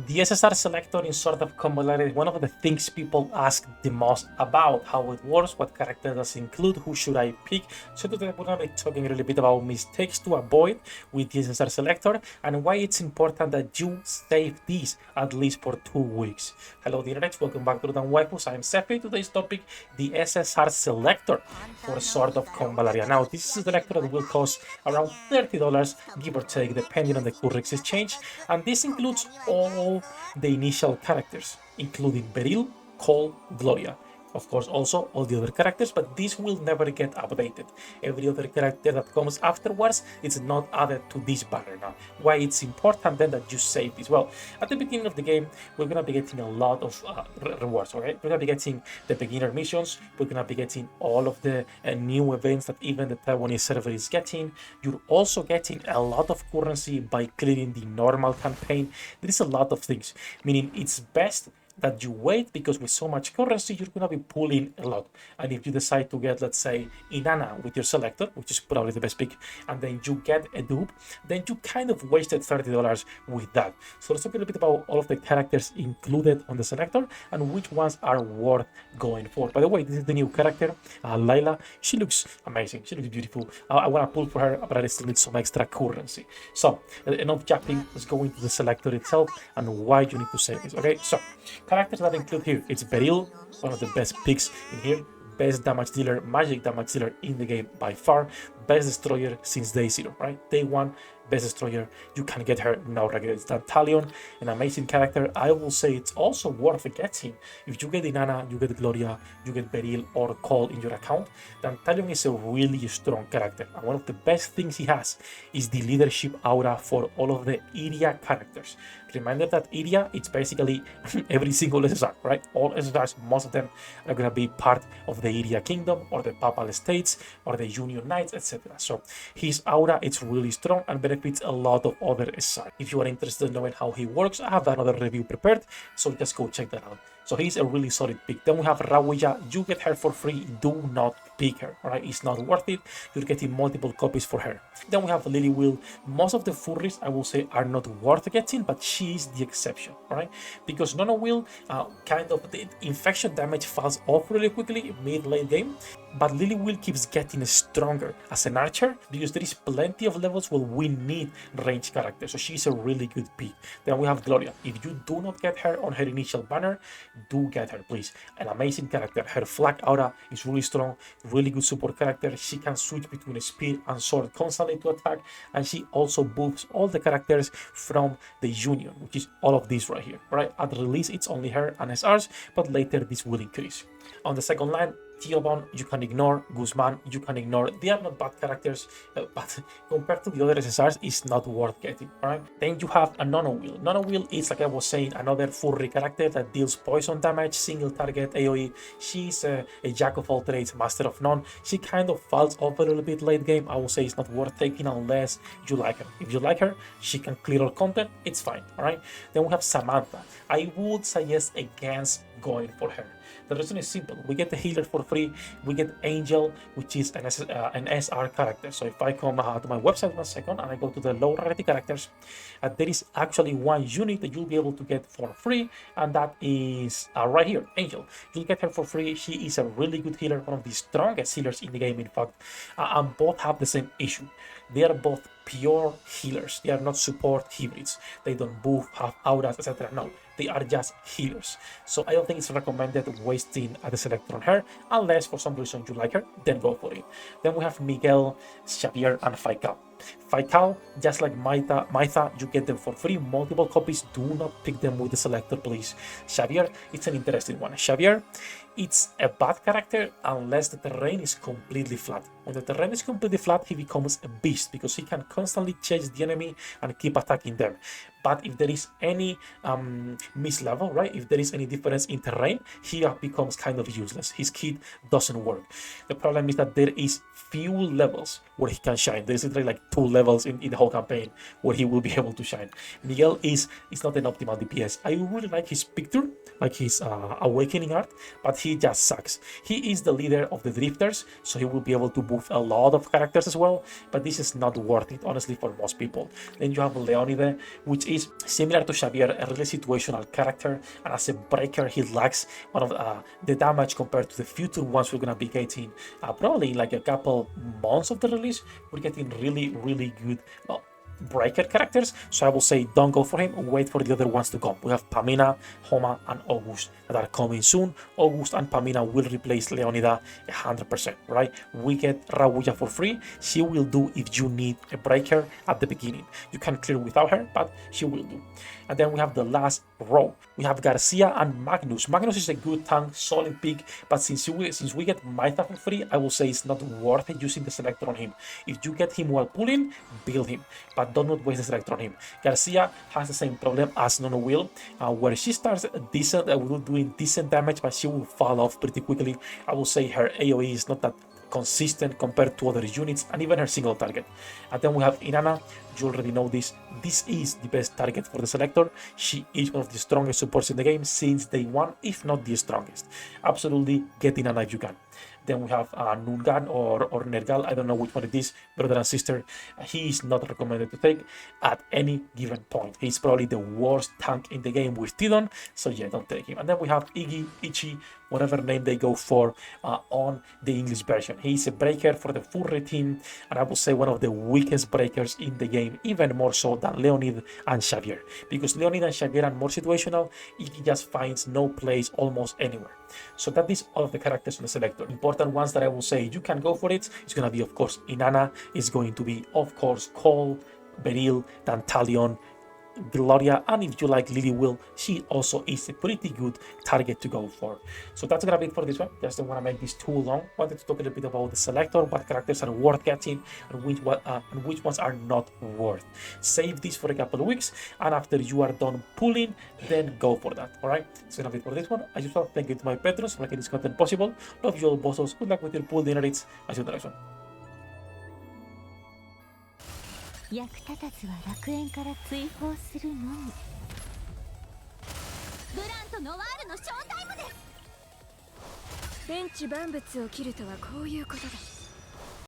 The SSR selector in Sword of Convallaria is one of the things people ask the most about, how it works, what character does it include, who should I pick. So today we're going to be talking a little bit about mistakes to avoid with the SSR selector and why it's important that you save this at least for 2 weeks. Hello the internet, welcome back to the Waifus. I'm Sefhi. Today's topic, the SSR selector for Sword of Convallaria. Now this is a selector that will cost around $30, give or take, depending on the currency exchange, and this includes all the initial characters, including Beryl, Cole, Gloria. Of course, also all the other characters, but this will never get updated. Every other character that comes afterwards is not added to this banner now. Why it's important then that you save this? Well, at the beginning of the game, we're going to be getting a lot of rewards, alright? We're going to be getting the beginner missions, we're going to be getting all of the new events that even the Taiwanese server is getting. You're also getting a lot of currency by clearing the normal campaign. There is a lot of things, meaning it's best that you wait, because with so much currency you're going to be pulling a lot. And if you decide to get, let's say, Inanna with your selector, which is probably the best pick, and then you get a dupe, then you kind of wasted $30 with that. So let's talk a little bit about all of the characters included on the selector and which ones are worth going for. By the way, this is the new character, Layla. She looks amazing, she looks beautiful. I want to pull for her, but I still need some extra currency. So enough yapping, let's go into the selector itself and why you need to save this. Okay, so characters that include here, it's Beryl, one of the best picks in here, best damage dealer, magic damage dealer in the game by far, best destroyer since day 0, right? Day 1, best destroyer, you can get her, no regrets. Talion, an amazing character. I will say it's also worth getting. If you get Inanna, you get Gloria, you get Beryl or Cole in your account, then Talion is a really strong character. And one of the best things he has is the leadership aura for all of the area characters. Reminder that area, it's basically every single SSR, right? All SSRs, most of them are going to be part of the area kingdom or the papal states or the union knights, etc. So his aura, it's really strong and benefits a lot of other SSR. If you are interested in knowing how he works, I have another review prepared, so just go check that out. So he's a really solid pick. Then we have Rawija. You get her for free. Do not pick her, all right? It's not worth it. You're getting multiple copies for her. Then we have Lily Will. Most of the furries, I will say, are not worth getting, but she is the exception, all right? Because Nono Will, kind of the infection damage falls off really quickly mid-late game, but Lily Will keeps getting stronger as an archer because there is plenty of levels where we need ranged characters. So she's a really good pick. Then we have Gloria. If you do not get her on her initial banner, do get her, please. An amazing character. Her flag aura is really strong, really good support character. She can switch between speed and sword constantly to attack, and she also buffs all the characters from the union, which is all of these right here, right? At release, it's only her and SRs, but later this will increase. On the second line, Theobon, you can ignore. Guzman, you can ignore. They are not bad characters, but compared to the other SSRs, it's not worth getting, alright? Then you have a Nono Will. Nono Will is, like I was saying, another furry character that deals poison damage, single target AoE. She's a jack of all trades, master of none. She kind of falls off a little bit late game. I will say it's not worth taking unless you like her. If you like her, she can clear all content, it's fine, alright? Then we have Samantha. I would suggest against going for her. The reason is simple. We get the healer for free. We get Angel, which is an SR character. So if I come to my website 1 second and I go to the low rarity characters, there is actually one unit that you'll be able to get for free, and that is right here, Angel. You'll get her for free. She is a really good healer, one of the strongest healers in the game, in fact. And both have the same issue. They are both pure healers. They are not support hybrids. They don't buff, have auras, etc. No, they are just healers. So I don't think it's recommended wasting the selector on her, unless for some reason you like her, then go for it. Then we have Miguel, Xavier, and Faikal. Faikal, just like Maitha, you get them for free, multiple copies. Do not pick them with the selector, please. Xavier, it's an interesting one. Xavier, it's a bad character unless the terrain is completely flat. When the terrain is completely flat, he becomes a beast because he can constantly chase the enemy and keep attacking them. But if there is any mislevel, right, if there is any difference in terrain, he becomes kind of useless. His kit doesn't work. The problem is that there is few levels where he can shine. There's literally like 2 levels in the whole campaign where he will be able to shine. Miguel is not an optimal DPS. I really like his picture, like his awakening art, but he just sucks. He is the leader of the drifters, so he will be able to buff a lot of characters as well, but this is not worth it, honestly, for most people. Then you have Leonide, which is similar to Xavier, a really situational character, and as a breaker, he lacks one of the damage compared to the future ones we're gonna be getting probably in like a couple months of the release. We're getting really good breaker characters, so I will say don't go for him, wait for the other ones to come. We have Pamina, Homa, and August that are coming soon. August and Pamina will replace Leonida 100%, right? We get Rawuya for free. She will do if you need a breaker at the beginning. You can clear without her, but she will do. And then we have the last row. We have Garcia and Magnus. Magnus is a good tank, solid pick, but since we get Maitha for free, I will say it's not worth it using the selector on him. If you get him while pulling, build him, but do not waste the selector on him. Garcia has the same problem as Nono will, where she starts decent, doing decent damage, but she will fall off pretty quickly. I will say her AoE is not that consistent compared to other units, and even her single target. And then we have Inanna. You already know this. This is the best target for the selector. She is one of the strongest supports in the game since day one, if not the strongest. Absolutely get Inanna if you can. Then we have Nungan or Nergal. I don't know which one it is, brother and sister. He is not recommended to take at any given point. He's probably the worst tank in the game with Tidon, so yeah, don't take him. And then we have Iggy, Ichi, whatever name they go for on the English version. He's a breaker for the Furry team, and I will say one of the weakest breakers in the game, even more so than Leonid and Xavier. Because Leonid and Xavier are more situational, Iggy just finds no place almost anywhere. So that is all of the characters on the selector. Important ones that I will say you can go for it. It's going to be, of course, Inanna. It's going to be, of course, Cole, Beryl, Dantalion, Gloria, and if you like Lily Will, she also is a pretty good target to go for. So that's gonna be it for this one. Just don't want to make this too long. Wanted to talk a little bit about the selector, what characters are worth getting, and which ones are not worth. Save this for a couple of weeks, and after you are done pulling, then go for that. All right. It's gonna be it for this one. As usual, thank you to my patrons for making this content possible. Love you all, bosses. Good luck with your pull dinner rates. I'll see you in the next one. 役立たずは楽園から追放するのみ。ブランとノワールのショータイムです。天地万物を切るとはこういうことだ。